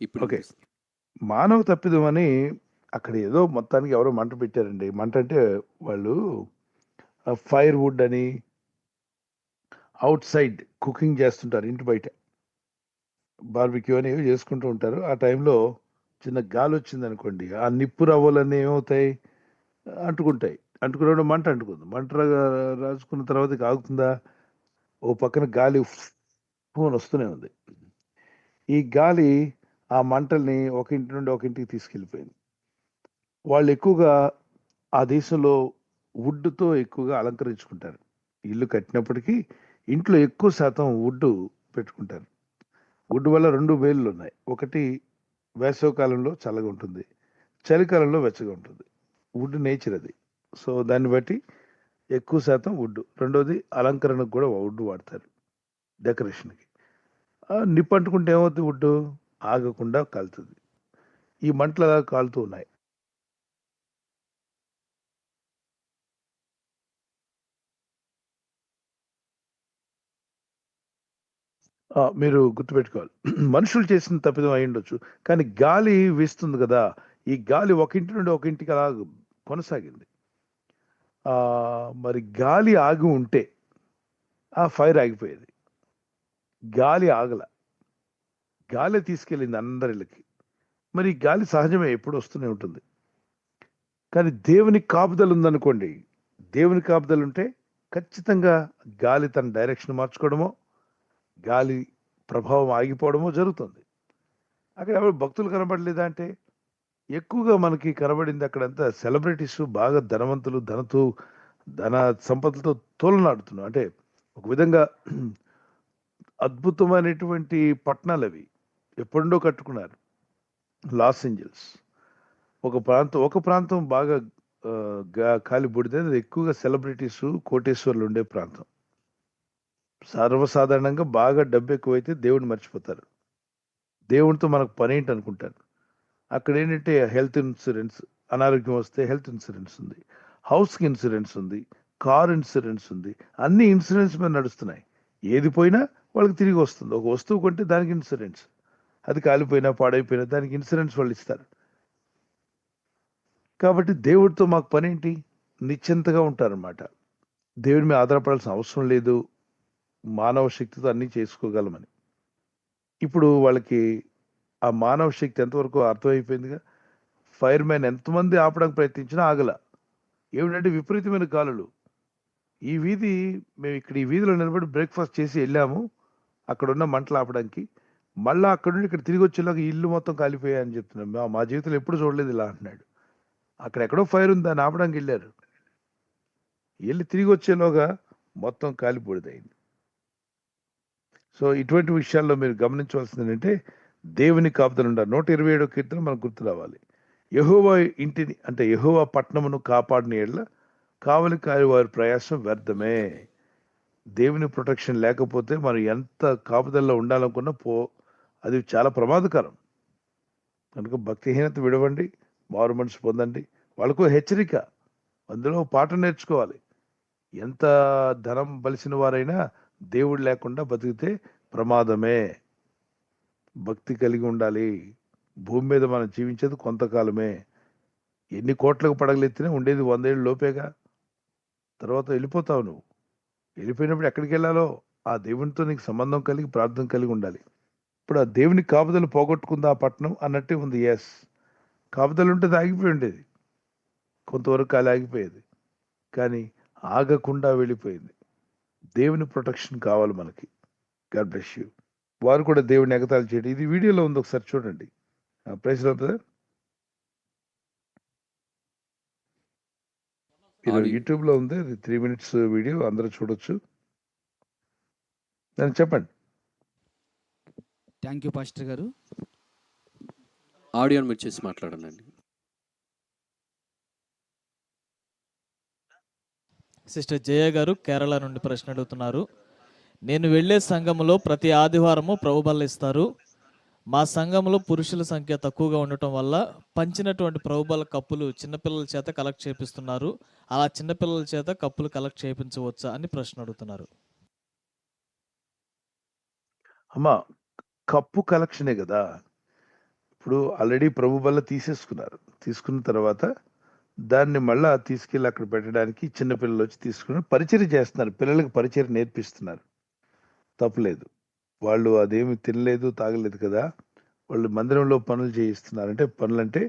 S1: ఇప్పుడు
S2: ఓకే, మానవ తప్పిదం అని అక్కడ ఏదో మొత్తానికి ఎవరో మంట పెట్టారండి. మంట అంటే వాళ్ళు ఫైర్ వుడ్ అని అవుట్ సైడ్ కుకింగ్ చేస్తుంటారు, ఇంటి బయట బార్బిక్యూ అని ఏవి చేసుకుంటూ ఉంటారు. ఆ టైంలో చిన్న గాలి వచ్చింది అనుకోండి, ఆ నిప్పు రవ్వలన్నీ ఏమవుతాయి, అంటుకున్నప్పుడు మంట అంటుకుంది. మంట రాజుకున్న తర్వాత ఇక ఆగుతుందా? ఓ పక్కన గాలి ఫోన్ వస్తూనే ఉంది. ఈ గాలి ఆ మంటల్ని ఒక ఇంటి నుండి ఒక ఇంటికి తీసుకెళ్ళిపోయింది. వాళ్ళు ఎక్కువగా ఆ దేశంలో వుడ్తో ఎక్కువగా అలంకరించుకుంటారు. ఇల్లు కట్టినప్పటికీ ఇంట్లో ఎక్కువ శాతం వుడ్ పెట్టుకుంటారు. వుడ్ వల్ల రెండు మేలులు ఉన్నాయి. ఒకటి, వేసవికాలంలో చల్లగా ఉంటుంది, చలికాలంలో వెచ్చగా ఉంటుంది. వుడ్ నేచర్ అది. సో దాన్ని బట్టి ఎక్కువ శాతం వుడ్. రెండోది, అలంకరణకు కూడా వుడ్ వాడతారు, డెకరేషన్కి. నిప్పు అంటుకుంటే ఏమవుతుంది, వుడ్ ఆగకుండా కాలుతుంది. ఈ మంటలు అలా కాలుతూ ఉన్నాయి. మీరు గుర్తుపెట్టుకోవాలి, మనుషులు చేసిన తప్పిదం అయి ఉండొచ్చు, కానీ గాలి వీస్తుంది కదా, ఈ గాలి ఒక ఇంటి నుండి ఒక ఇంటికి అలా కొనసాగింది. మరి గాలి ఆగి ఉంటే ఆ ఫైర్ ఆగిపోయేది. గాలి ఆగల, గాలి తీసుకెళ్ళింది అందరిళ్ళకి. మరి ఈ గాలి సహజమే, ఎప్పుడు వస్తూనే ఉంటుంది. కానీ దేవుని కాపుదల ఉందనుకోండి, దేవుని కాపుదల ఉంటే ఖచ్చితంగా గాలి తన డైరెక్షన్ మార్చుకోవడమో, గాలి ప్రభావం ఆగిపోవడమో జరుగుతుంది. అక్కడ ఎవరు భక్తులు కనబడలేదా అంటే, ఎక్కువగా మనకి కనబడింది అక్కడంతా సెలబ్రిటీస్, బాగా ధనవంతులు, ధన సంపదలతో తోలనాడుతున్నారు. అంటే ఒక విధంగా అద్భుతమైనటువంటి పట్టణాలు అవి, ఎప్పుడుండో కట్టుకున్నారు. లాస్ ఏంజల్స్ ఒక ప్రాంతం బాగా కాలి బూడిద, అది ఎక్కువగా సెలబ్రిటీస్, కోటేశ్వర్లు ఉండే ప్రాంతం. సర్వసాధారణంగా బాగా డబ్బు ఎక్కువైతే దేవుడిని మర్చిపోతారు, దేవునితో మనకు పని ఏంటి అనుకుంటారు. అక్కడ ఏంటంటే హెల్త్ ఇన్సూరెన్స్, అనారోగ్యం వస్తే హెల్త్ ఇన్సూరెన్స్ ఉంది, హౌస్కి ఇన్సూరెన్స్ ఉంది, కార్ ఇన్సూరెన్స్ ఉంది, అన్ని ఇన్సూరెన్స్ మీద నడుస్తున్నాయి. ఏది పోయినా వాళ్ళకి తిరిగి వస్తుంది. ఒక వస్తువు కొంటే దానికి ఇన్సూరెన్స్, అది కాలిపోయినా పాడైపోయినా దానికి ఇన్సూరెన్స్ వాళ్ళు ఇస్తారు. కాబట్టి దేవుడితో మాకు పని ఏంటి, నిశ్చింతగా ఉంటారన్నమాట. దేవుడి మీద ఆధారపడాల్సిన అవసరం లేదు, మానవ శక్తితో అన్నీ చేసుకోగలమని. ఇప్పుడు వాళ్ళకి ఆ మానవ శక్తి ఎంతవరకు అర్థమైపోయిందిగా. ఫైర్ మ్యాన్ ఎంతమంది ఆపడానికి ప్రయత్నించినా ఆగల. ఏమిటంటే విపరీతమైన గాలులు. మేము ఇక్కడ ఈ వీధిలో నిలబడి బ్రేక్ఫాస్ట్ చేసి వెళ్ళాము అక్కడ ఉన్న మంటలు ఆపడానికి. మళ్ళీ అక్కడ నుండి ఇక్కడ తిరిగి వచ్చేలాగా ఈ ఇల్లు మొత్తం కాలిపోయాయని చెప్తున్నాం. మా జీవితంలో ఎప్పుడు చూడలేదు ఇలా అంటున్నాడు. అక్కడ ఎక్కడో ఫైర్ ఉంది, దాన్ని ఆపడానికి వెళ్ళారు. వెళ్ళి తిరిగి వచ్చేలోగా మొత్తం కాలిపోయింది. సో ఇటువంటి విషయాల్లో మీరు గమనించవలసింది ఏంటంటే దేవుని కాపుదల ఉండాలి. 127 కీర్తన మనకు గుర్తు రావాలి. యెహోవా ఇంటిని అంటే యెహోవా పట్టణమును కాపాడిన యెడల కావలి కాని వారి ప్రయాసం వ్యర్థమే. దేవుని ప్రొటెక్షన్ లేకపోతే మనం ఎంత కాపుదల్లో ఉండాలనుకున్నా అది చాలా ప్రమాదకరం. కనుక భక్తిహీనత విడవండి, మారు మనసు పొందండి. వాళ్ళకు హెచ్చరిక, అందులో పాఠం నేర్చుకోవాలి. ఎంత ధనం బలిసిన వారైనా దేవుడు లేకుండా బతికితే ప్రమాదమే. భక్తి కలిగి ఉండాలి. భూమి మీద మనం జీవించేది కొంతకాలమే. ఎన్ని కోట్లకు పడగలెత్తినా ఉండేది 100 ఏళ్ళు లోపేగా. తర్వాత వెళ్ళిపోతావు నువ్వు. వెళ్ళిపోయినప్పుడు ఎక్కడికి వెళ్ళాలో ఆ దేవునితో నీకు సంబంధం కలిగి ప్రార్థన కలిగి ఉండాలి. ఇప్పుడు ఆ దేవుని కాపుదలు పోగొట్టుకుంది ఆ పట్టణం అన్నట్టే ఉంది. ఎస్, కాపుదలు ఉంటే అది ఆగిపోయి ఉండేది, కొంతవరకు అలా ఆగిపోయేది. కానీ ఆగకుండా వెళ్ళిపోయింది. దేవుని ప్రొటెక్షన్ కావాలి మనకి. God bless you. వారు కూడా దేవుని ఎగతాళి చేయడం, ఇది వీడియోలో ఉంది, ఒకసారి చూడండి. Praise Lord brother. ఇది
S1: ఆడియో
S2: యూట్యూబ్లో ఉంది, అది 3 minutes వీడియో, అందరూ చూడొచ్చు. దాన్ని చెప్పండి.
S5: థ్యాంక్ యూ పాస్టర్ గారు.
S1: ఆడియోని మీరు చేసి మాట్లాడండి.
S3: సిస్టర్ జయ గారు కేరళ నుండి ప్రశ్న అడుగుతున్నారు. నేను వెళ్ళే సంఘంలో ప్రతి ఆదివారము ప్రభుబల్ల ఇస్తారు. మా సంఘంలో పురుషుల సంఖ్య తక్కువగా ఉండటం వల్ల పంచినటువంటి ప్రభుబల కప్పులు చిన్నపిల్లల చేత కలెక్ట్ చేపిస్తున్నారు. అలా చిన్నపిల్లల చేత కప్పులు కలెక్ట్ చేయించవచ్చా అని ప్రశ్న అడుగుతున్నారు.
S2: అమ్మా, కప్పు కలెక్షనే కదా. ఇప్పుడు ఆల్రెడీ ప్రభు బల్ల తీసేసుకున్నారు. తీసుకున్న తర్వాత దాన్ని మళ్ళా తీసుకెళ్ళి అక్కడ పెట్టడానికి చిన్నపిల్లలు వచ్చి తీసుకుని పరిచర్య చేస్తున్నారు. పిల్లలకు పరిచర్య నేర్పిస్తున్నారు. తప్పులేదు. వాళ్ళు అదేమి తినలేదు, తాగలేదు కదా. వాళ్ళు మందిరంలో పనులు చేయిస్తున్నారు. అంటే పనులంటే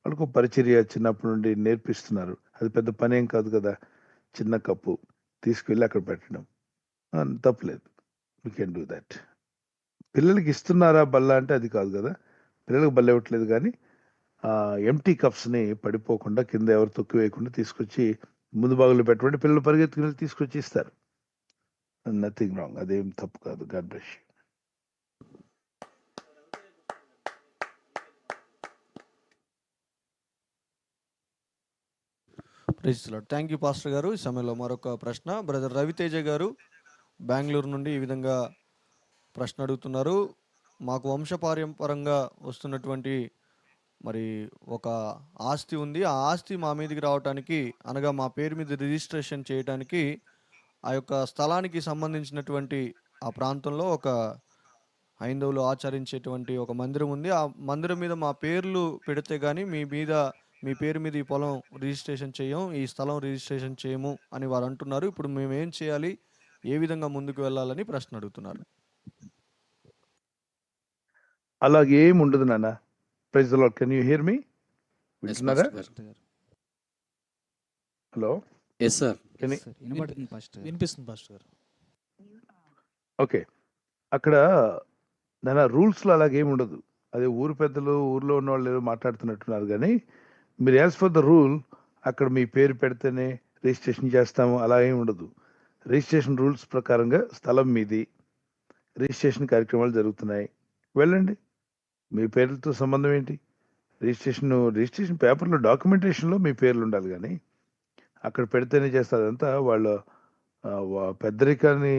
S2: వాళ్ళకు పరిచర్య చిన్నప్పటి నుండి నేర్పిస్తున్నారు. అది పెద్ద పని ఏం కాదు కదా. చిన్న కప్పు తీసుకెళ్ళి అక్కడ పెట్టడం తప్పులేదు. We can do that. పిల్లలకి ఇస్తున్నారా బల్ల అంటే అది కాదు కదా. పిల్లలకు బల్ల ఇవ్వట్లేదు, కానీ ఎంటీ కప్స్ని పడిపోకుండా కింద ఎవరు తొక్కి వేయకుండా తీసుకొచ్చి ముందు భాగంలో పెట్టమంటే పిల్లలు పరిగెత్తుకుని తీసుకొచ్చి ఇస్తారు. నథింగ్ రాంగ్, అదేం తప్పు కాదు. God bless you.
S4: Praise Lord. Thank you pastor గారు. ఈ సమయంలో మరొక ప్రశ్న బ్రదర్ రవితేజ గారు బెంగళూరు నుండి ఈ విధంగా ప్రశ్న అడుగుతున్నారు. మాకు వంశపారంపరంగా వస్తున్నటువంటి మరి ఒక ఆస్తి ఉంది. ఆ ఆస్తి మా మీదకి రావడానికి, అనగా మా పేరు మీద రిజిస్ట్రేషన్ చేయడానికి ఆ యొక్క స్థలానికి సంబంధించినటువంటి ఆ ప్రాంతంలో ఒక హైందవులు ఆచరించేటువంటి ఒక మందిరం ఉంది. ఆ మందిరం మీద మా పేర్లు పెడితే కానీ మీ పేరు మీద ఈ పొలం రిజిస్ట్రేషన్ చేయం, ఈ స్థలం రిజిస్ట్రేషన్ చేయము అని వారు అంటున్నారు. ఇప్పుడు మేము ఏం చేయాలి, ఏ విధంగా ముందుకు వెళ్ళాలని ప్రశ్న అడుగుతున్నారు.
S2: అలాగేం ఉండదు నాన్న. Praise the Lord. Can you hear me?
S1: Yes
S2: వింటున్నారా?
S1: పాస్టర్ గారు.
S5: పాస్టర్ గారు.
S2: Hello,
S1: yes sir.
S2: Can
S5: sir, వినపడుతుంది పాస్టర్ గారు.
S3: వినిపిస్తుంది పాస్టర్ గారు.
S2: ఓకే. అక్కడ నాన్న రూల్స్లో అలాగేం ఉండదు. అదే ఊరు పెద్దలు, ఊర్లో ఉన్న వాళ్ళు ఏదో మాట్లాడుతున్నట్టున్నారు, కానీ మీరు యాజ్ ఫర్ ద రూల్ అక్కడ మీ పేరు పెడితేనే రిజిస్ట్రేషన్ చేస్తాము అలా ఏమి ఉండదు. రిజిస్ట్రేషన్ రూల్స్ ప్రకారంగా స్థలం మీది, రిజిస్ట్రేషన్ కార్యక్రమాలు జరుగుతున్నాయి, వెళ్ళండి. మీ పేర్లతో సంబంధం ఏంటి? రిజిస్ట్రేషన్ పేపర్లో డాక్యుమెంటేషన్లో మీ పేర్లు ఉండాలి, కానీ అక్కడ పెడితేనే చేస్తారు. అదంతా వాళ్ళ పెద్దరికాన్ని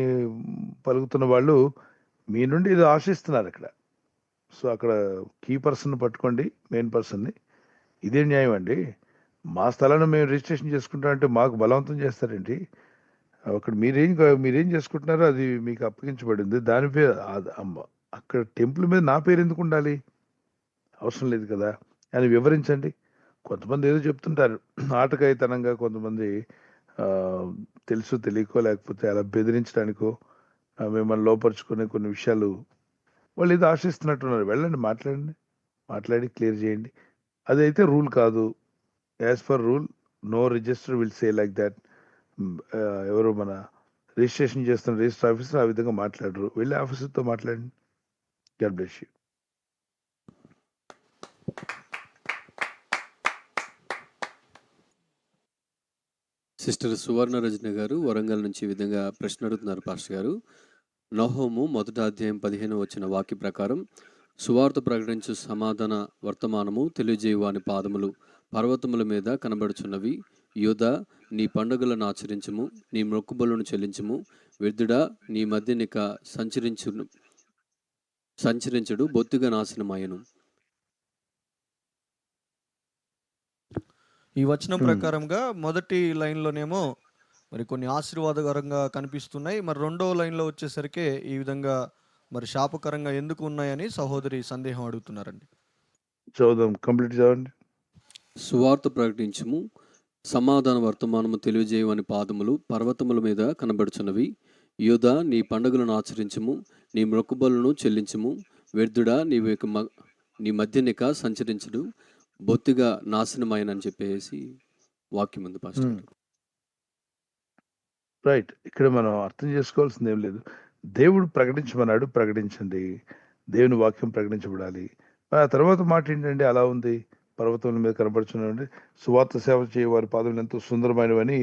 S2: పలుకుతున్న వాళ్ళు మీ నుండి ఏదో ఆశిస్తున్నారు అక్కడ. సో అక్కడ కీ పర్సన్ పట్టుకోండి, మెయిన్ పర్సన్ని. ఇదే న్యాయం అండి. మా స్థలాన్ని మేము రిజిస్ట్రేషన్ చేసుకుంటామంటే మాకు బలవంతం చేస్తారేంటి? అక్కడ మీరేం చేసుకుంటున్నారో అది మీకు అప్పగించబడింది. దాని పేరు అక్కడ టెంపుల్ మీద నా పేరు ఎందుకు ఉండాలి? అవసరం లేదు కదా అని వివరించండి. కొంతమంది ఏదో చెప్తుంటారు ఆటకాయితనంగా. కొంతమంది ఆ, తెలుసు తెలియకో లేకపోతే అలా బెదిరించడానికో మిమ్మల్ని లోపరుచుకునే కొన్ని విషయాలు వాళ్ళు ఏదో ఆశిస్తున్నట్టున్నారు. వెళ్ళండి, మాట్లాడి క్లియర్ చేయండి. అదైతే రూల్ కాదు. As per rule no register will say like that. ఎవరు మన రిజిస్ట్రేషన్ చేస్తున్న రిజిస్టర్ ఆఫీసర్ ఆ విధంగా మాట్లాడరు. వెళ్ళి ఆఫీసర్తో మాట్లాడండి. God bless you.
S1: సిస్టర్ సువర్ణ రజని గారు వరంగల్ నుంచి ఈ విధంగా ప్రశ్న అడుగుతున్నారు పాస్టర్ గారు. నహూము 1వ అధ్యాయం 15 వచ్చిన వాక్య ప్రకారం సువార్త ప్రకటించు సమాధాన వర్తమానము తెలియజేయు వాని పాదములు పర్వతముల మీద కనబడుచున్నవి. యూదా, నీ పండుగలను ఆచరించుము, నీ మొక్కుబడులను చెల్లించుము. వ్యర్థుడా, నీ మధ్య నిక సంచరించుడు బొత్తిగా నాశనమాయను.
S4: ఈ వచనం ప్రకారంగా మొదటి లైన్లోనేమో మరి కొన్ని ఆశీర్వాదకరంగా కనిపిస్తున్నాయి. మరి రెండో లైన్లో వచ్చేసరికి ఈ విధంగా మరి శాపకరంగా ఎందుకు ఉన్నాయని సహోదరి సందేహం అడుగుతున్నారండి.
S2: చదువుదాం, కంప్లీట్ చదవండి.
S1: సువార్త ప్రకటించుము, సమాధాన వర్తమానము తెలియజేయవని పాదములు పర్వతముల మీద కనబడుచున్నవి. యూదా, నీ పండుగలను ఆచరించుము, నీ మొక్కుబడులను చెల్లించుము. వ్యర్థుడా, నీ మధ్య నిక సంచరించుడు బొత్తిగా నాశనమైనని చెప్పేసి వాక్యం ఉంది పాస్టర్ గారు.
S2: రైట్, ఇక్కడ మనం అర్థం చేసుకోవాల్సింది ఏం లేదు. దేవుడు ప్రకటించమన్నాడు, ప్రకటించండి. దేవుని వాక్యం ప్రకటించబడాలి. ఆ తర్వాత మాట ఏంటంటే అలా ఉంది, పర్వతముల మీద కనబడుచున్నాడు, సువార్త సేవ చేయ వారి పాదములు ఎంతో సుందరమైనవని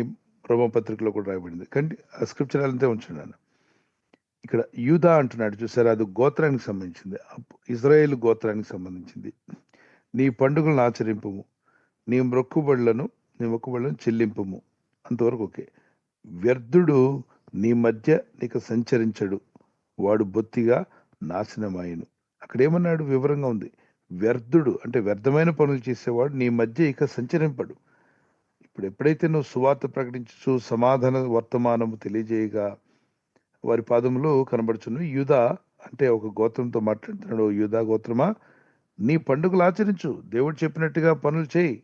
S2: రోమపత్రికలో కూడా రాయబడింది. కానీ ఆ స్క్రిప్చర్ అంతే ఉంచున్నాను. ఇక్కడ యూదా అంటున్నాడు చూసారా, అది గోత్రానికి సంబంధించింది, ఇజ్రాయేల్ గోత్రానికి సంబంధించింది. నీ పండుగలను ఆచరింపుము, నీ మొక్కుబడులను చెల్లింపుము. అంతవరకు ఓకే. వ్యర్థుడు నీ మధ్య నీకు సంచరించడు, వాడు బొత్తిగా నాశనమాయను. అక్కడ ఏమన్నాడు వివరంగా ఉంది. వ్యర్థుడు అంటే వ్యర్థమైన పనులు చేసేవాడు నీ మధ్య ఇక సంచరింపడు. ఇప్పుడు ఎప్పుడైతే నువ్వు సువార్త ప్రకటించు సమాధాన వర్తమానము తెలియజేయగా వారి పాదములు కనబడుచున్నవి. యూదా అంటే ఒక గోత్రంతో మాట్లాడుతున్నాడు. యూదా గోత్రమా, నీ పండుగలు ఆచరించు, దేవుడు చెప్పినట్టుగా పనులు చేయి,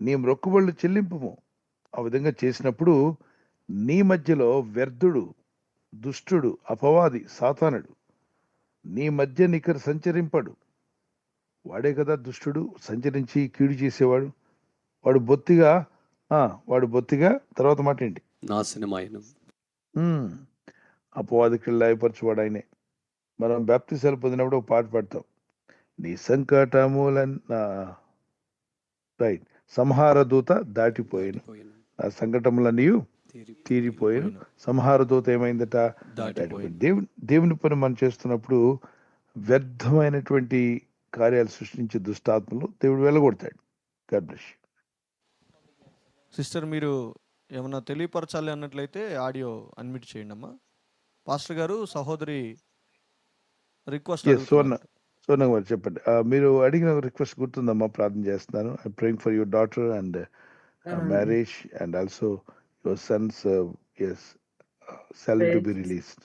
S2: నీ మొక్కుబడులు చెల్లింపుము. ఆ విధంగా చేసినప్పుడు నీ మధ్యలో వ్యర్థుడు, దుష్టుడు, అపవాది, సాతానుడు నీ మధ్య నికర సంచరింపడు. వాడే కదా దుష్టుడు, సంచరించి కీడు చేసేవాడు. వాడు బొత్తిగా తర్వాత మాట ఏంటి?
S1: నాశనమాయను.
S2: అపవాదికి లయపరచువాడు ఆయనే. మనం బాప్తిసాలు పొందినప్పుడు ఒక పాట పాడతాం, నీ సంకటములన్నా రైట్ సంహార దూత దాటిపోయాను, ఆ సంకటములన్నీ తీరిపోయాను. సంహార దూత ఏమైందట? దాటిపోయింది. దేవుని పని మనం చేస్తున్నప్పుడు వ్యర్థమైనటువంటి కార్యాలు సృష్టించే దుష్టాత్మలు దేవుడు వెళ్ళగొడతాడు. God bless you.
S4: సిస్టర్, మీరు ఏమన్నా తెలియపరచాలి అన్నట్లయితే ఆడియో అన్మ్యూట్ చేయండి అమ్మా. పాస్టర్ గారు, సహోదరి రిక్వెస్ట్
S2: సోన గారు చెప్పండి. మీరు అడిగిన రిక్వెస్ట్ గుర్తుందమ్మా, ప్రార్థన చేస్తున్నాను. I praying for your daughter and marriage and also your Sons salary to be released.